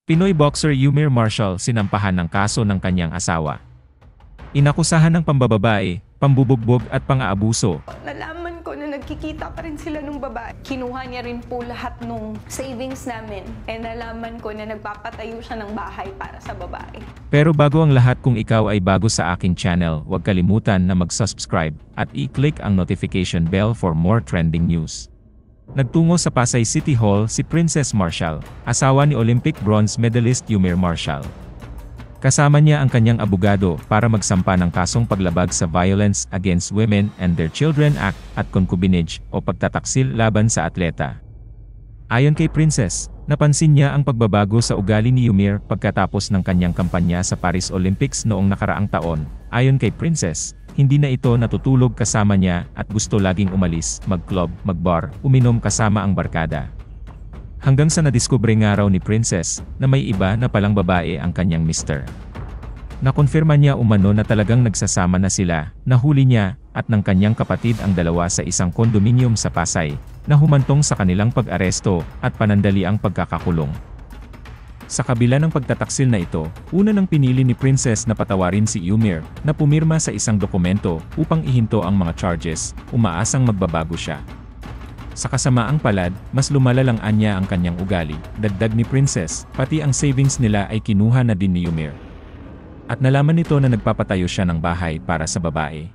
Pinoy boxer Yumir Marshall sinampahan ng kaso ng kanyang asawa. Inakusahan ng pambababae, pambubugbog at pang-aabuso. Nalaman ko na nagkikita pa rin sila nung babae. Kinuha niya rin po lahat nung savings namin. Nalaman ko na nagpapatayo siya ng bahay para sa babae. Pero bago ang lahat, kung ikaw ay bago sa aking channel, huwag kalimutan na mag-subscribe at i-click ang notification bell for more trending news. Nagtungo sa Pasay City Hall si Princess Marshall, asawa ni Olympic bronze medalist Yumir Marshall. Kasama niya ang kanyang abogado para magsampa ng kasong paglabag sa Violence Against Women and Their Children Act at concubinage o pagtataksil laban sa atleta. Ayon kay Princess, napansin niya ang pagbabago sa ugali ni Yumir pagkatapos ng kanyang kampanya sa Paris Olympics noong nakaraang taon. Ayon kay Princess, hindi na ito natutulog kasama niya at gusto laging umalis, mag-club, mag-bar, uminom kasama ang barkada. Hanggang sa nadiskubre nga raw ni Princess na may iba na palang babae ang kanyang mister. Nakonfirma niya umano na talagang nagsasama na sila, nahuli niya at ng kanyang kapatid ang dalawa sa isang kondominium sa Pasay, na humantong sa kanilang pag-aresto at panandali ang pagkakakulong. Sa kabila ng pagtataksil na ito, una nang pinili ni Princess na patawarin si Yumir, na pumirma sa isang dokumento upang ihinto ang mga charges, umaasang magbabago siya. Sa kasamaang palad, mas lumalalang anya ang kanyang ugali, dagdag ni Princess, pati ang savings nila ay kinuha na din ni Yumir. At nalaman nito na nagpapatayo siya ng bahay para sa babae.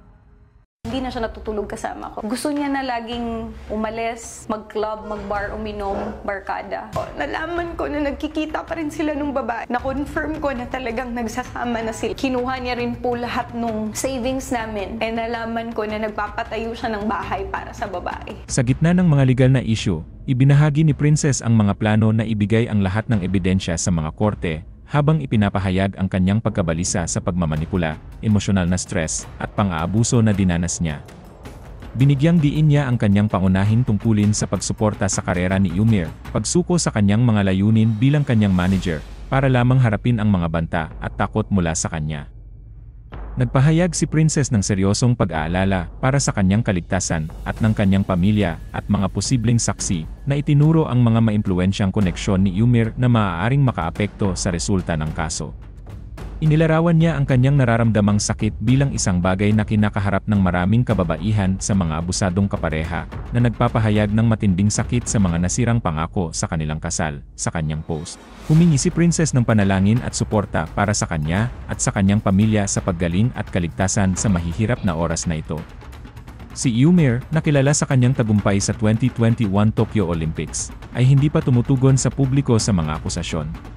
Hindi na siya natutulog kasama ko. Gusto niya na laging umalis, mag-club, mag-bar, uminom, barkada. Nalaman ko na nagkikita pa rin sila nung babae. Na-confirm ko na talagang nagsasama na sila. Kinuha niya rin po lahat nung savings namin. Nalaman ko na nagpapatayo siya ng bahay para sa babae. Sa gitna ng mga legal na issue, ibinahagi ni Princess ang mga plano na ibigay ang lahat ng ebidensya sa mga korte, habang ipinapahayag ang kanyang pagkabalisa sa pagmamanipula, emosyonal na stress, at pang-aabuso na dinanas niya. Binigyang diin niya ang kanyang pangunahing tungkulin sa pagsuporta sa karera ni Yumir, pagsuko sa kanyang mga layunin bilang kanyang manager, para lamang harapin ang mga banta at takot mula sa kanya. Nagpahayag si Princess ng seryosong pag-aalala para sa kanyang kaligtasan at ng kanyang pamilya at mga posibleng saksi na itinuro ang mga maimpluwensyang koneksyon ni Yumir na maaaring makaapekto sa resulta ng kaso. Inilarawan niya ang kanyang nararamdamang sakit bilang isang bagay na kinakaharap ng maraming kababaihan sa mga abusadong kapareha na nagpapahayag ng matinding sakit sa mga nasirang pangako sa kanilang kasal. Sa kanyang post, humingi si Princess ng panalangin at suporta para sa kanya at sa kanyang pamilya sa paggaling at kaligtasan sa mahihirap na oras na ito. Si Yumir, na kilala sa kanyang tagumpay sa 2021 Tokyo Olympics, ay hindi pa tumutugon sa publiko sa mga akusasyon.